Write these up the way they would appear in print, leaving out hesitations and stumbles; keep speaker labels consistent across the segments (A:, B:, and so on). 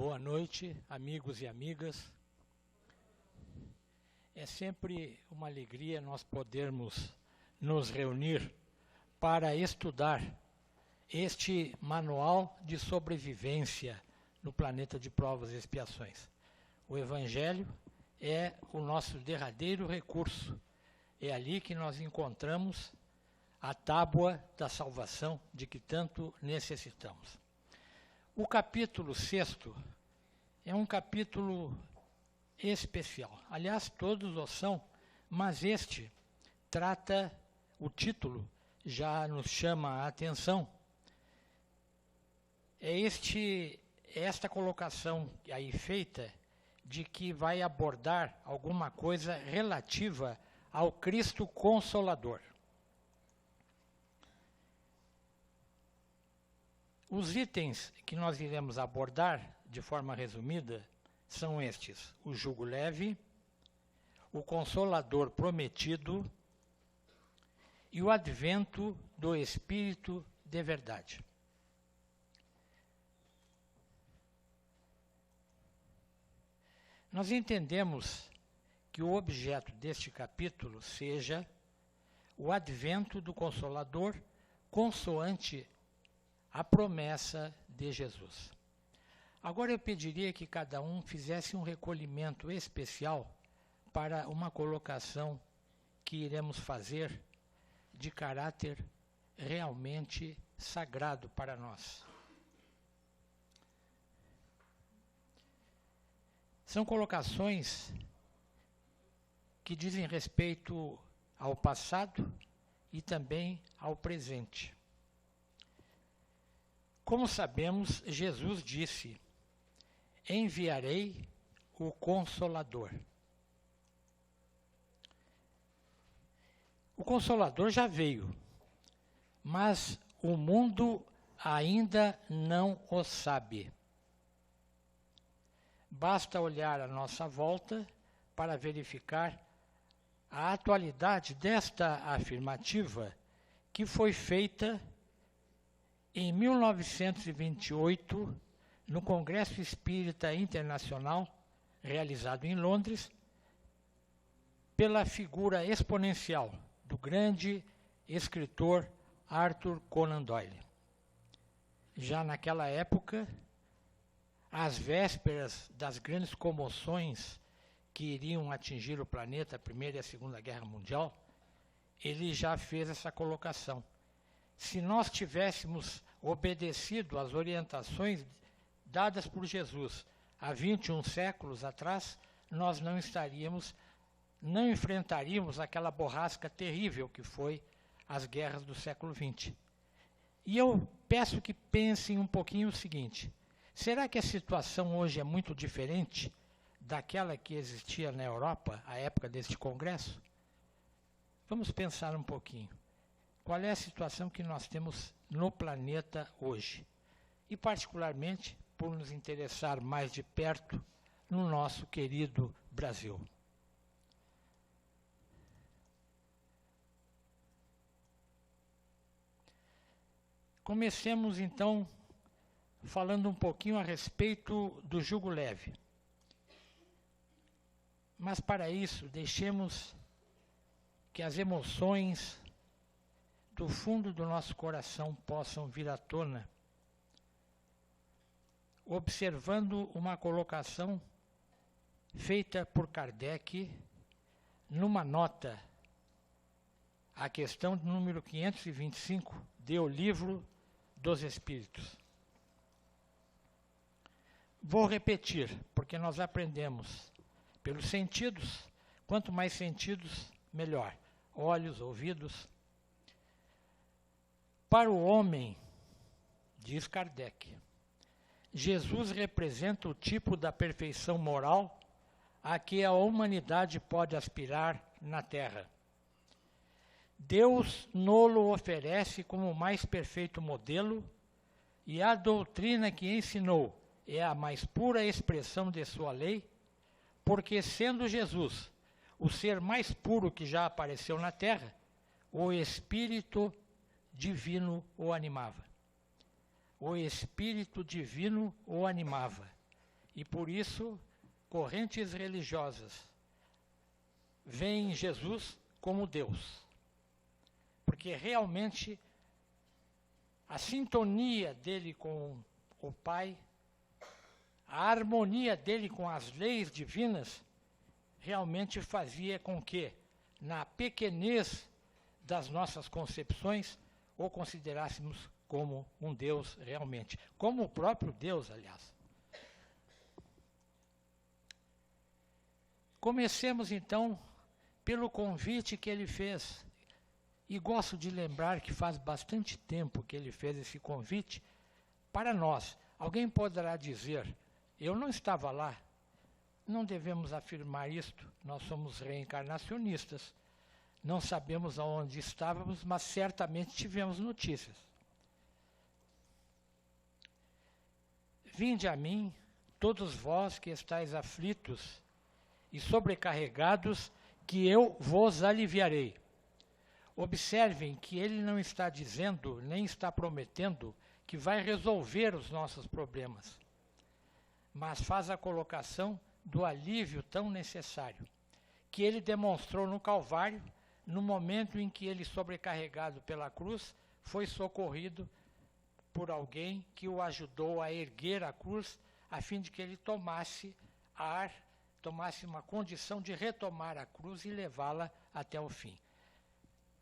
A: Boa noite, amigos e amigas. É sempre uma alegria nós podermos nos reunir para estudar este manual de sobrevivência no planeta de provas e expiações. O Evangelho é o nosso derradeiro recurso. É ali que nós encontramos a tábua da salvação de que tanto necessitamos. O capítulo 6 é um capítulo especial. Aliás, todos o são, mas este trata, o título já nos chama a atenção. É esta colocação aí feita de que vai abordar alguma coisa relativa ao Cristo Consolador. Os itens que nós iremos abordar, de forma resumida, são estes: o jugo leve, o Consolador prometido e o advento do Espírito de verdade. Nós entendemos que o objeto deste capítulo seja o advento do Consolador consoante a promessa de Jesus. Agora eu pediria que cada um fizesse um recolhimento especial para uma colocação que iremos fazer de caráter realmente sagrado para nós. São colocações que dizem respeito ao passado e também ao presente. Como sabemos, Jesus disse: enviarei o Consolador. O Consolador já veio, mas o mundo ainda não o sabe. Basta olhar à nossa volta para verificar a atualidade desta afirmativa que foi feita em 1928, no Congresso Espírita Internacional, realizado em Londres, pela figura exponencial do grande escritor Arthur Conan Doyle. Já naquela época, às vésperas das grandes comoções que iriam atingir o planeta, a Primeira e a Segunda Guerra Mundial, ele já fez essa colocação. Se nós tivéssemos obedecido às orientações dadas por Jesus há 21 séculos atrás, nós não enfrentaríamos aquela borrasca terrível que foi as guerras do século XX. E eu peço que pensem um pouquinho o seguinte: será que a situação hoje é muito diferente daquela que existia na Europa à época deste congresso? Vamos pensar um pouquinho. Qual é a situação que nós temos no planeta hoje? E, particularmente, por nos interessar mais de perto no nosso querido Brasil. Comecemos, então, falando um pouquinho a respeito do jugo leve. Mas, para isso, deixemos que as emoções do fundo do nosso coração possam vir à tona, observando uma colocação feita por Kardec numa nota, a questão número 525 do Livro dos Espíritos. Vou repetir, porque nós aprendemos pelos sentidos, quanto mais sentidos, melhor. Olhos, ouvidos. Para o homem, diz Kardec, Jesus representa o tipo da perfeição moral a que a humanidade pode aspirar na Terra. Deus nolo oferece como o mais perfeito modelo, e a doutrina que ensinou é a mais pura expressão de sua lei, porque, sendo Jesus o ser mais puro que já apareceu na Terra, o Espírito divino o animava. O Espírito divino o animava. E por isso, correntes religiosas veem Jesus como Deus. Porque realmente a sintonia dele com o Pai, a harmonia dele com as leis divinas, realmente fazia com que, na pequenez das nossas concepções, o considerássemos como um Deus realmente, como o próprio Deus, aliás. Comecemos então pelo convite que ele fez. E gosto de lembrar que faz bastante tempo que ele fez esse convite para nós. Alguém poderá dizer, eu não estava lá. Não devemos afirmar isto, nós somos reencarnacionistas. Não sabemos aonde estávamos, mas certamente tivemos notícias. Vinde a mim, todos vós que estáis aflitos e sobrecarregados, que eu vos aliviarei. Observem que ele não está dizendo, nem está prometendo, que vai resolver os nossos problemas, mas faz a colocação do alívio tão necessário, que ele demonstrou no Calvário, no momento em que ele, sobrecarregado pela cruz, foi socorrido por alguém que o ajudou a erguer a cruz, a fim de que ele tomasse ar, tomasse uma condição de retomar a cruz e levá-la até o fim.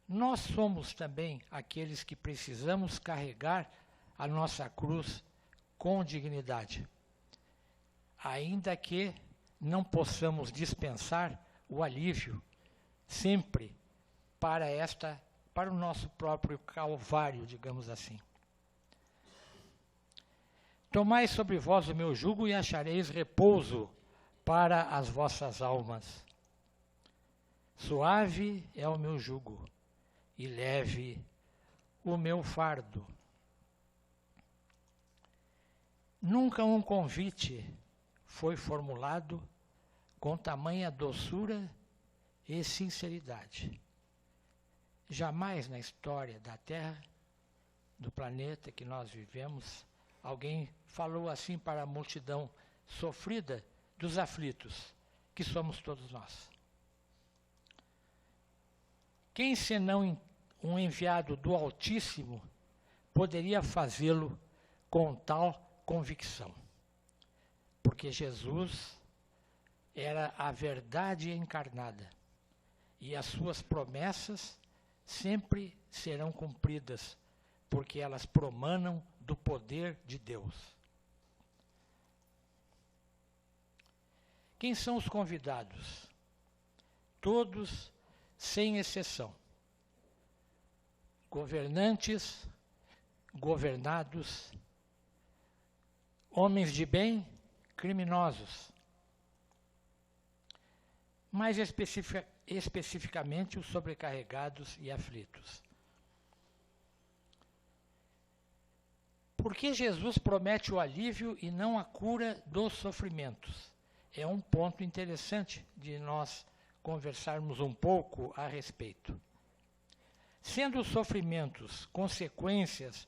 A: Nós somos também aqueles que precisamos carregar a nossa cruz com dignidade, ainda que não possamos dispensar o alívio sempre para o nosso próprio calvário, digamos assim. Tomai sobre vós o meu jugo e achareis repouso para as vossas almas. Suave é o meu jugo e leve o meu fardo. Nunca um convite foi formulado com tamanha doçura e sinceridade. Jamais na história da Terra, do planeta que nós vivemos, alguém falou assim para a multidão sofrida dos aflitos, que somos todos nós. Quem senão um enviado do Altíssimo poderia fazê-lo com tal convicção? Porque Jesus era a verdade encarnada e as suas promessas sempre serão cumpridas, porque elas promanam do poder de Deus. Quem são os convidados? Todos, sem exceção. Governantes, governados, homens de bem, criminosos. Mais especificamente os sobrecarregados e aflitos. Por que Jesus promete o alívio e não a cura dos sofrimentos? É um ponto interessante de nós conversarmos um pouco a respeito. Sendo os sofrimentos consequências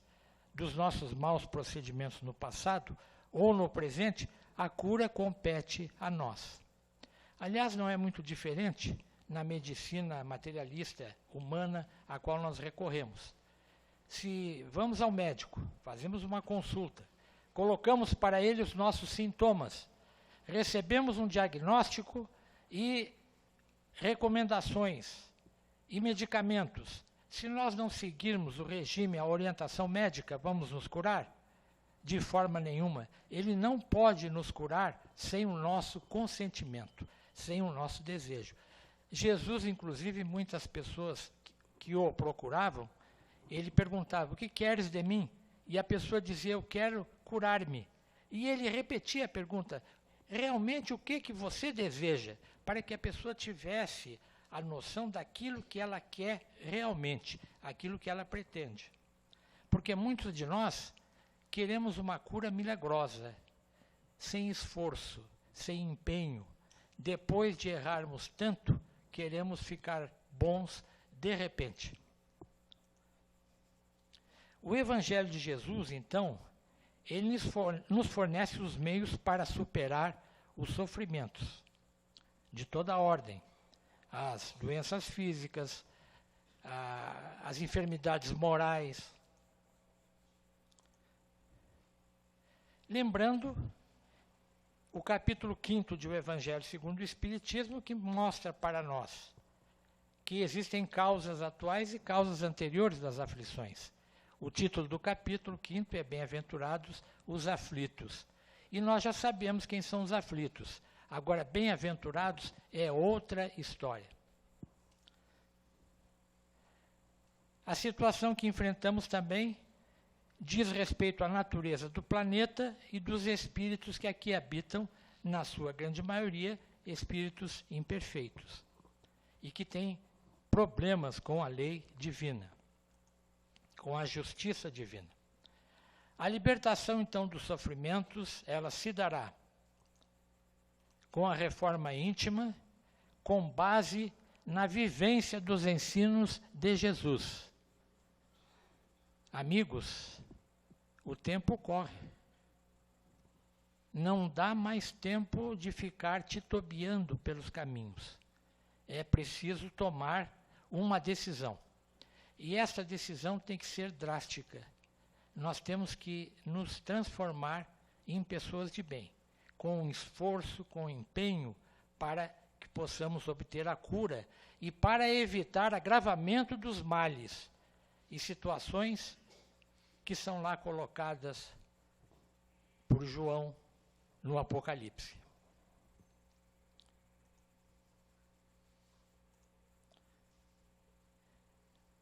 A: dos nossos maus procedimentos no passado ou no presente, a cura compete a nós. Aliás, não é muito diferente na medicina materialista humana a qual nós recorremos. Se vamos ao médico, fazemos uma consulta, colocamos para ele os nossos sintomas, recebemos um diagnóstico e recomendações e medicamentos. Se nós não seguirmos o regime, a orientação médica, vamos nos curar? De forma nenhuma. Ele não pode nos curar sem o nosso consentimento, sem o nosso desejo. Jesus, inclusive, muitas pessoas que o procuravam, ele perguntava, o que queres de mim? E a pessoa dizia, eu quero curar-me. E ele repetia a pergunta, realmente o que você deseja? Para que a pessoa tivesse a noção daquilo que ela quer realmente, aquilo que ela pretende. Porque muitos de nós queremos uma cura milagrosa, sem esforço, sem empenho. Depois de errarmos tanto, queremos ficar bons de repente. O Evangelho de Jesus, então, ele nos fornece os meios para superar os sofrimentos de toda ordem, as doenças físicas, as enfermidades morais. Lembrando o capítulo 5º do Evangelho segundo o Espiritismo, que mostra para nós que existem causas atuais e causas anteriores das aflições. O título do capítulo 5º é Bem-aventurados os aflitos. E nós já sabemos quem são os aflitos. Agora, bem-aventurados é outra história. A situação que enfrentamos também diz respeito à natureza do planeta e dos espíritos que aqui habitam, na sua grande maioria, espíritos imperfeitos, e que têm problemas com a lei divina, com a justiça divina. A libertação, então, dos sofrimentos, ela se dará com a reforma íntima, com base na vivência dos ensinos de Jesus. Amigos, o tempo corre. Não dá mais tempo de ficar titubeando pelos caminhos. É preciso tomar uma decisão. E essa decisão tem que ser drástica. Nós temos que nos transformar em pessoas de bem, com esforço, com empenho, para que possamos obter a cura e para evitar agravamento dos males e situações que são lá colocadas por João no Apocalipse.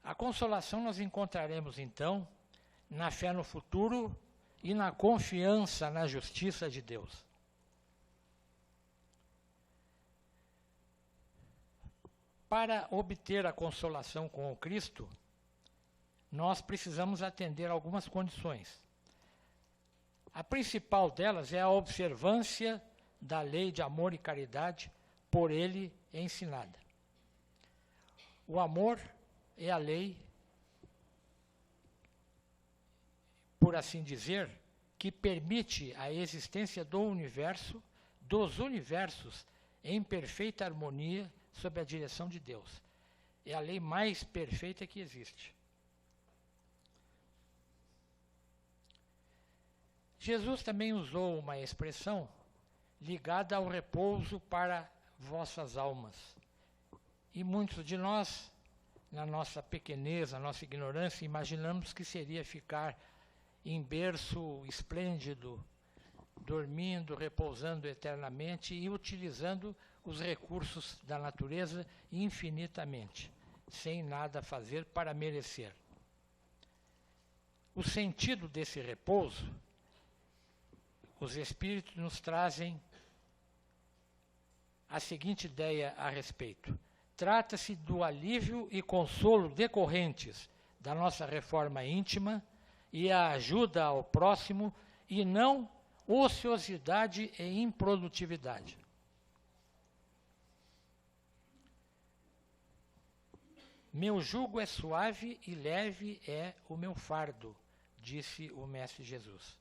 A: A consolação nós encontraremos, então, na fé no futuro e na confiança na justiça de Deus. Para obter a consolação com o Cristo, nós precisamos atender algumas condições. A principal delas é a observância da lei de amor e caridade por ele ensinada. O amor é a lei, por assim dizer, que permite a existência do universo, dos universos, em perfeita harmonia sob a direção de Deus. É a lei mais perfeita que existe. Jesus também usou uma expressão ligada ao repouso para vossas almas. E muitos de nós, na nossa pequenez, na nossa ignorância, imaginamos que seria ficar em berço esplêndido, dormindo, repousando eternamente e utilizando os recursos da natureza infinitamente, sem nada fazer para merecer. O sentido desse repouso, os Espíritos nos trazem a seguinte ideia a respeito. Trata-se do alívio e consolo decorrentes da nossa reforma íntima e a ajuda ao próximo, e não ociosidade e improdutividade. Meu jugo é suave e leve é o meu fardo, disse o Mestre Jesus.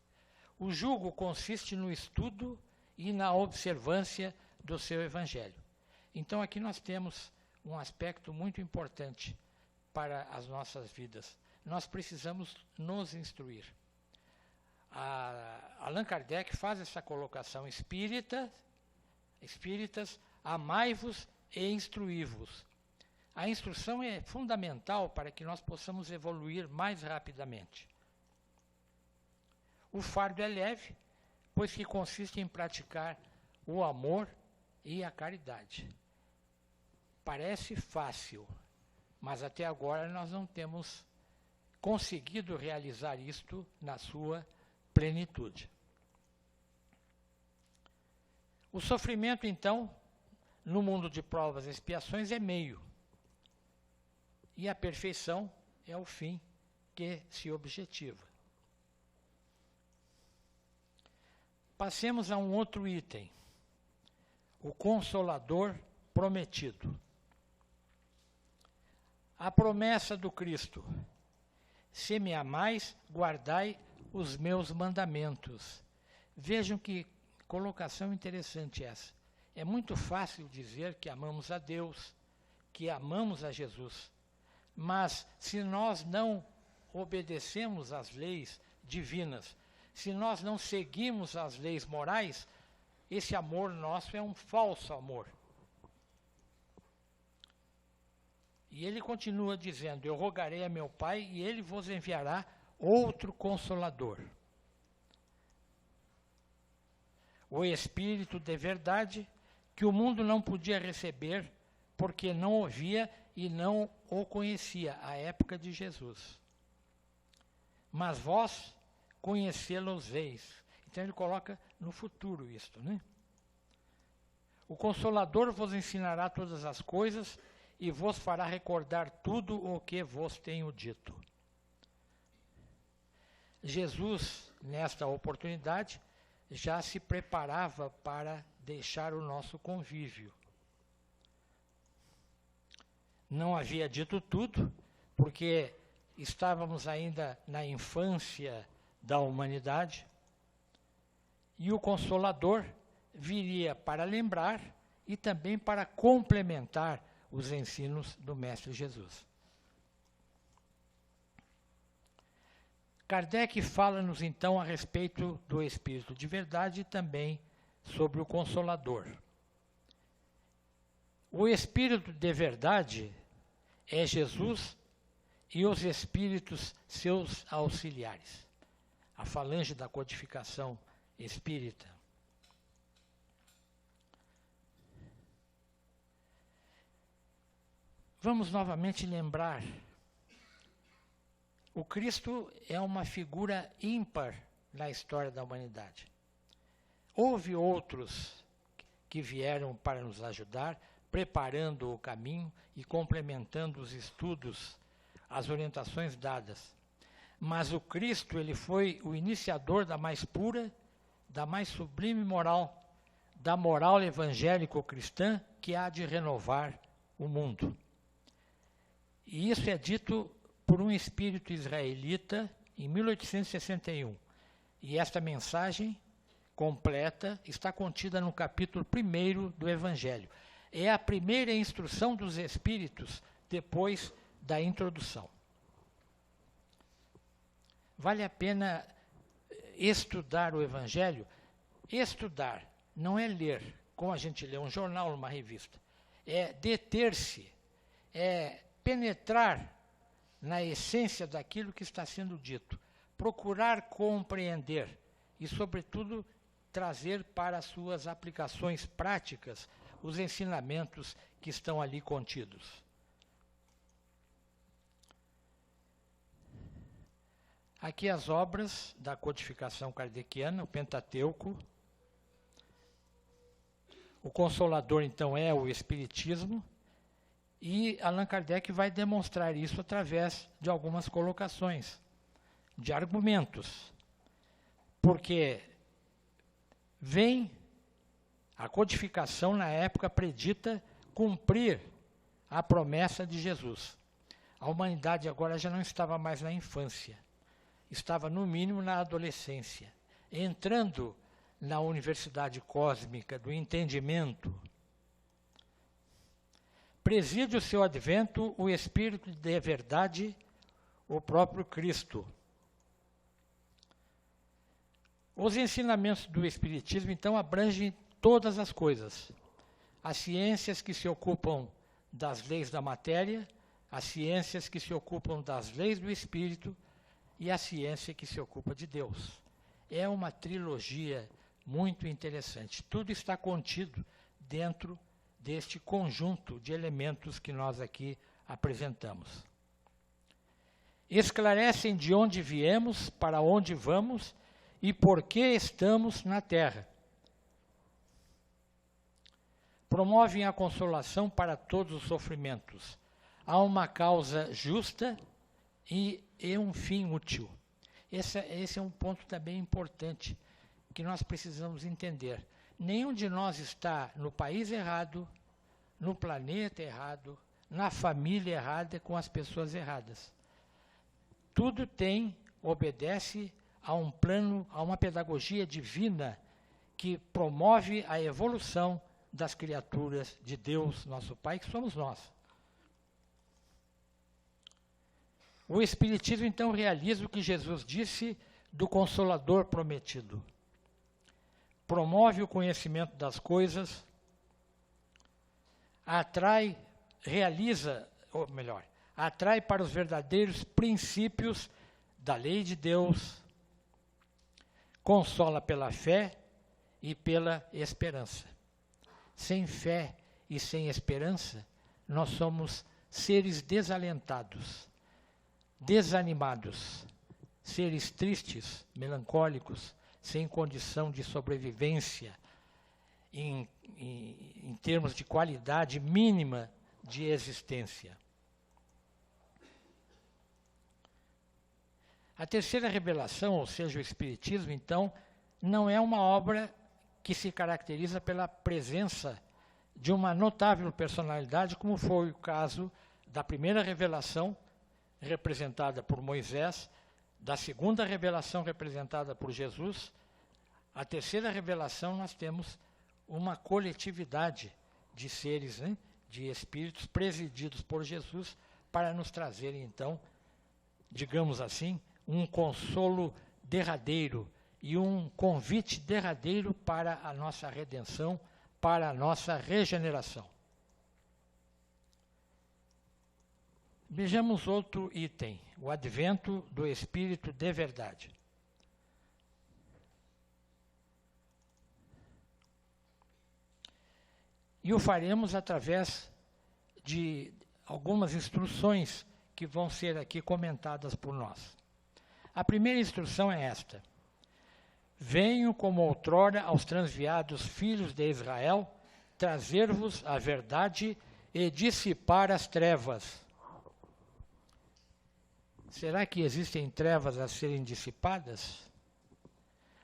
A: O jugo consiste no estudo e na observância do seu Evangelho. Então aqui nós temos um aspecto muito importante para as nossas vidas. Nós precisamos nos instruir. Allan Kardec faz essa colocação: espíritas, amai-vos e instruí-vos. A instrução é fundamental para que nós possamos evoluir mais rapidamente. O fardo é leve, pois que consiste em praticar o amor e a caridade. Parece fácil, mas até agora nós não temos conseguido realizar isto na sua plenitude. O sofrimento, então, no mundo de provas e expiações é meio, e a perfeição é o fim que se objetiva. Passemos a um outro item, o Consolador prometido. A promessa do Cristo: se me amais, guardai os meus mandamentos. Vejam que colocação interessante essa. É muito fácil dizer que amamos a Deus, que amamos a Jesus, mas se nós não obedecemos às leis divinas, se nós não seguimos as leis morais, esse amor nosso é um falso amor. E ele continua dizendo: eu rogarei a meu Pai e ele vos enviará outro Consolador, o Espírito de verdade, que o mundo não podia receber, porque não ouvia e não o conhecia, à época de Jesus. Mas vós conhecê-los-eis. Então ele coloca no futuro isto, né? O Consolador vos ensinará todas as coisas e vos fará recordar tudo o que vos tenho dito. Jesus, nesta oportunidade, já se preparava para deixar o nosso convívio. Não havia dito tudo, porque estávamos ainda na infância da humanidade, e o Consolador viria para lembrar e também para complementar os ensinos do Mestre Jesus. Kardec fala-nos então a respeito do Espírito de verdade e também sobre o Consolador. O Espírito de verdade é Jesus e os Espíritos seus auxiliares, a falange da codificação espírita. Vamos novamente lembrar, o Cristo é uma figura ímpar na história da humanidade. Houve outros que vieram para nos ajudar, preparando o caminho e complementando os estudos, as orientações dadas. Mas o Cristo, ele foi o iniciador da mais pura, da mais sublime moral, da moral evangélico-cristã que há de renovar o mundo. E isso é dito por um espírito israelita em 1861. E esta mensagem completa está contida no capítulo 1º do Evangelho. É a primeira instrução dos espíritos depois da introdução. Vale a pena estudar o Evangelho. Estudar não é ler, como a gente lê um jornal, uma revista. É deter-se, é penetrar na essência daquilo que está sendo dito, procurar compreender e, sobretudo, trazer para as suas aplicações práticas os ensinamentos que estão ali contidos. Aqui as obras da codificação kardeciana, o Pentateuco. O Consolador, então, é o Espiritismo, e Allan Kardec vai demonstrar isso através de algumas colocações, de argumentos, porque vem a codificação na época predita cumprir a promessa de Jesus. A humanidade agora já não estava mais na infância, estava no mínimo na adolescência, entrando na universidade cósmica do entendimento. Preside o seu advento o Espírito de verdade, o próprio Cristo. Os ensinamentos do Espiritismo, então, abrangem todas as coisas. As ciências que se ocupam das leis da matéria, as ciências que se ocupam das leis do Espírito e a ciência que se ocupa de Deus. É uma trilogia muito interessante. Tudo está contido dentro deste conjunto de elementos que nós aqui apresentamos. Esclarecem de onde viemos, para onde vamos e por que estamos na Terra. Promovem a consolação para todos os sofrimentos. Há uma causa justa e um fim útil. Esse é um ponto também importante que nós precisamos entender. Nenhum de nós está no país errado, no planeta errado, na família errada, com as pessoas erradas. Tudo obedece a um plano, a uma pedagogia divina que promove a evolução das criaturas de Deus, nosso Pai, que somos nós. O Espiritismo, então, realiza o que Jesus disse do Consolador prometido. Promove o conhecimento das coisas, atrai para os verdadeiros princípios da lei de Deus, consola pela fé e pela esperança. Sem fé e sem esperança, nós somos seres desalentados, desanimados, seres tristes, melancólicos, sem condição de sobrevivência, em termos de qualidade mínima de existência. A terceira revelação, ou seja, o Espiritismo, então, não é uma obra que se caracteriza pela presença de uma notável personalidade, como foi o caso da primeira revelação, representada por Moisés, da segunda revelação representada por Jesus. A terceira revelação nós temos uma coletividade de seres, né, de espíritos presididos por Jesus, para nos trazerem, então, digamos assim, um consolo derradeiro e um convite derradeiro para a nossa redenção, para a nossa regeneração. Vejamos outro item, o advento do Espírito de verdade. E o faremos através de algumas instruções que vão ser aqui comentadas por nós. A primeira instrução é esta: venho como outrora aos transviados filhos de Israel, trazer-vos a verdade e dissipar as trevas. Será que existem trevas a serem dissipadas?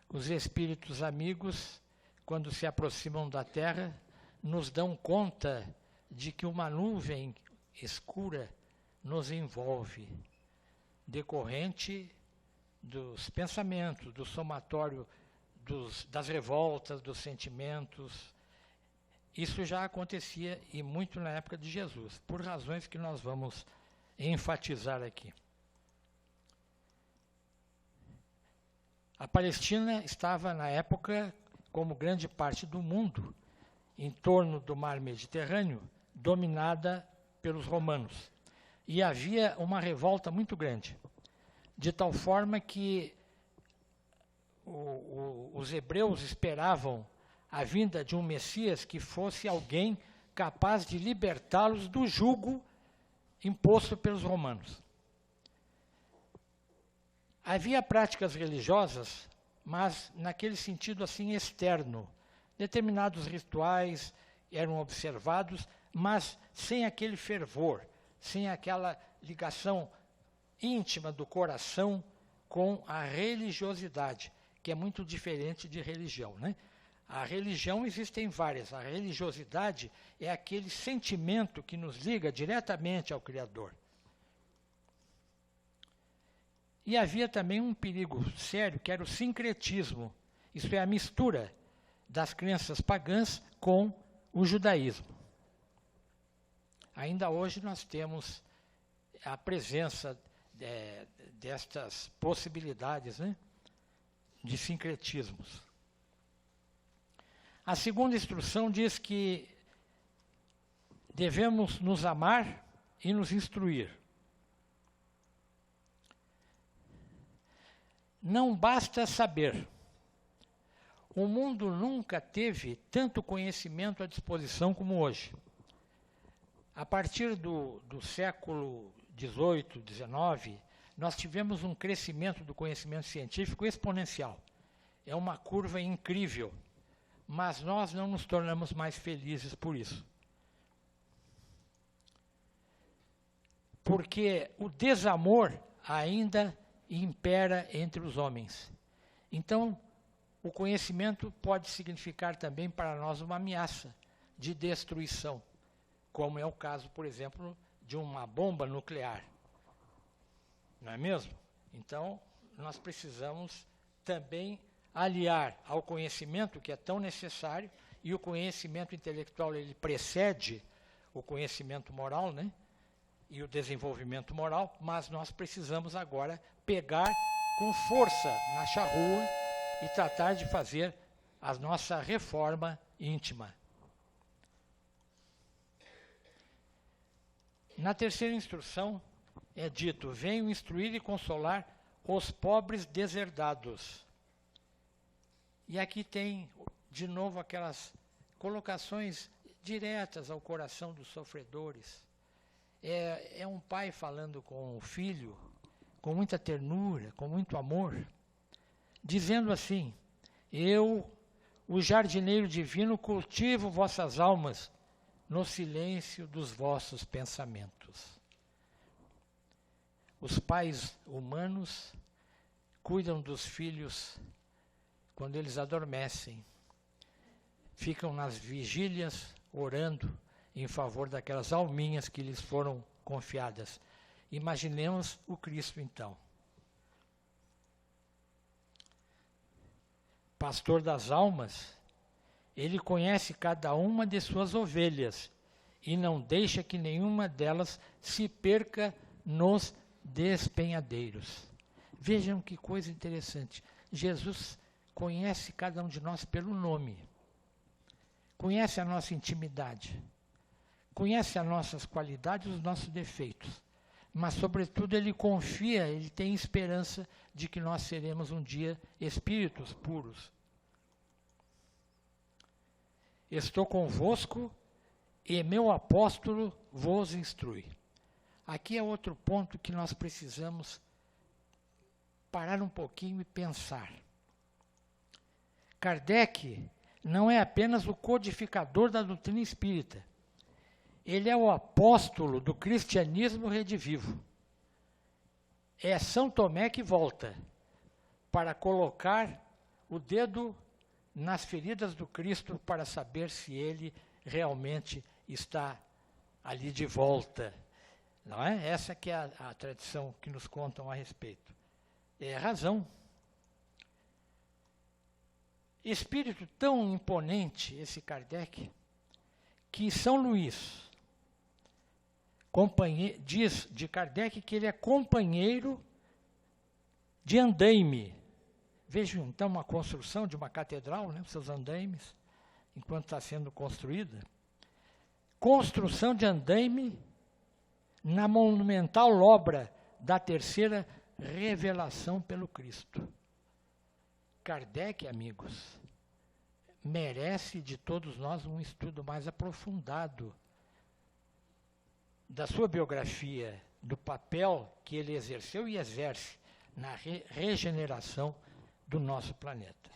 A: Os espíritos amigos, quando se aproximam da Terra, nos dão conta de que uma nuvem escura nos envolve, decorrente dos pensamentos, do somatório das revoltas, dos sentimentos. Isso já acontecia e muito na época de Jesus, por razões que nós vamos enfatizar aqui. A Palestina estava, na época, como grande parte do mundo, em torno do mar Mediterrâneo, dominada pelos romanos. E havia uma revolta muito grande, de tal forma que os hebreus esperavam a vinda de um Messias que fosse alguém capaz de libertá-los do jugo imposto pelos romanos. Havia práticas religiosas, mas naquele sentido assim externo. Determinados rituais eram observados, mas sem aquele fervor, sem aquela ligação íntima do coração com a religiosidade, que é muito diferente de religião, né? A religião existem várias. A religiosidade é aquele sentimento que nos liga diretamente ao Criador. E havia também um perigo sério, que era o sincretismo, isto é, a mistura das crenças pagãs com o judaísmo. Ainda hoje nós temos a presença destas possibilidades, né, de sincretismos. A segunda instrução diz que devemos nos amar e nos instruir. Não basta saber. O mundo nunca teve tanto conhecimento à disposição como hoje. A partir do século XVIII, XIX, nós tivemos um crescimento do conhecimento científico exponencial. É uma curva incrível, mas nós não nos tornamos mais felizes por isso. Porque o desamor ainda impera entre os homens. Então, o conhecimento pode significar também para nós uma ameaça de destruição, como é o caso, por exemplo, de uma bomba nuclear. Não é mesmo? Então, nós precisamos também aliar ao conhecimento que é tão necessário, e o conhecimento intelectual ele precede o conhecimento moral, né? E o desenvolvimento moral, mas nós precisamos agora pegar com força na charrua e tratar de fazer a nossa reforma íntima. Na terceira instrução é dito: venho instruir e consolar os pobres deserdados. E aqui tem, de novo, aquelas colocações diretas ao coração dos sofredores. É um pai falando com o filho, com muita ternura, com muito amor, dizendo assim: eu, o jardineiro divino, cultivo vossas almas no silêncio dos vossos pensamentos. Os pais humanos cuidam dos filhos quando eles adormecem. Ficam nas vigílias orando em favor daquelas alminhas que lhes foram confiadas. Imaginemos o Cristo então. Pastor das almas, ele conhece cada uma de suas ovelhas e não deixa que nenhuma delas se perca nos despenhadeiros. Vejam que coisa interessante. Jesus conhece cada um de nós pelo nome. Conhece a nossa intimidade. Conhece as nossas qualidades e os nossos defeitos. Mas, sobretudo, ele confia, ele tem esperança de que nós seremos um dia espíritos puros. Estou convosco e meu apóstolo vos instrui. Aqui é outro ponto que nós precisamos parar um pouquinho e pensar. Kardec não é apenas o codificador da doutrina espírita. Ele é o apóstolo do cristianismo redivivo. É São Tomé que volta para colocar o dedo nas feridas do Cristo para saber se ele realmente está ali de volta. Não é? Essa que é a tradição que nos contam a respeito. É razão. Espírito tão imponente, esse Kardec, que São Luís diz de Kardec que ele é companheiro de andaime. Vejam, então, uma construção de uma catedral, né, seus andaimes, enquanto está sendo construída. Construção de andaime na monumental obra da terceira revelação pelo Cristo. Kardec, amigos, merece de todos nós um estudo mais aprofundado da sua biografia, do papel que ele exerceu e exerce na regeneração do nosso planeta.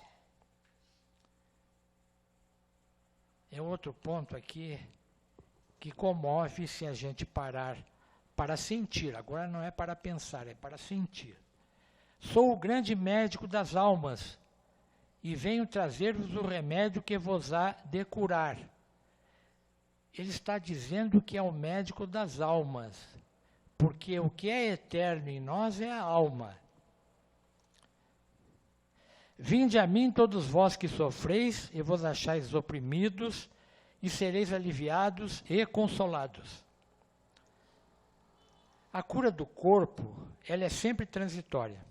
A: É outro ponto aqui que comove se a gente parar para sentir. Agora não é para pensar, é para sentir. Sou o grande médico das almas e venho trazer-vos o remédio que vos há de curar. Ele está dizendo que é o médico das almas, porque o que é eterno em nós é a alma. Vinde a mim todos vós que sofreis e vos achais oprimidos, e sereis aliviados e consolados. A cura do corpo, ela é sempre transitória.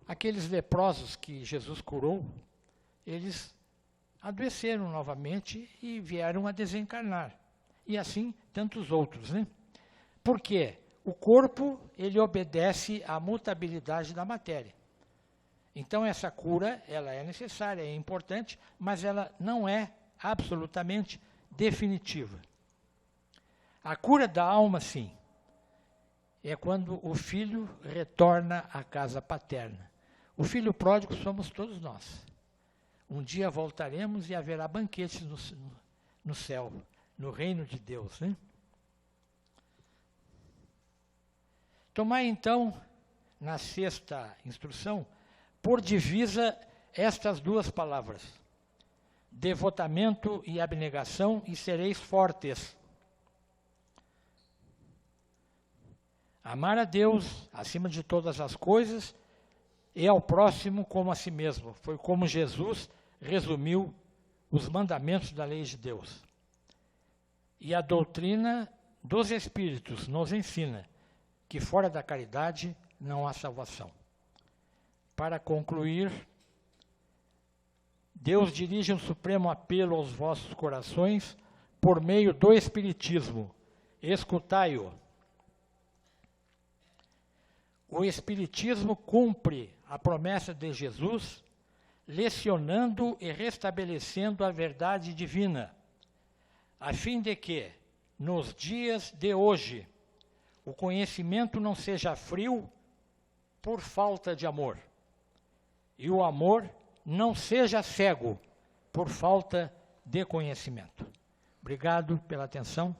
A: Aqueles leprosos que Jesus curou, eles adoeceram novamente e vieram a desencarnar. E assim, tantos outros, né? Por quê? O corpo, ele obedece à mutabilidade da matéria. Então, essa cura, ela é necessária, é importante, mas ela não é absolutamente definitiva. A cura da alma, sim, é quando o filho retorna à casa paterna. O filho pródigo somos todos nós. Um dia voltaremos e haverá banquetes no céu, no reino de Deus, né? Tomai, então, na sexta instrução, por divisa estas duas palavras: devotamento e abnegação, e sereis fortes. Amar a Deus acima de todas as coisas e ao próximo como a si mesmo. Foi como Jesus resumiu os mandamentos da lei de Deus. E a doutrina dos Espíritos nos ensina que fora da caridade não há salvação. Para concluir, Deus dirige um supremo apelo aos vossos corações por meio do Espiritismo. Escutai-o. O Espiritismo cumpre a promessa de Jesus, lecionando e restabelecendo a verdade divina, a fim de que, nos dias de hoje, o conhecimento não seja frio por falta de amor, e o amor não seja cego por falta de conhecimento. Obrigado pela atenção.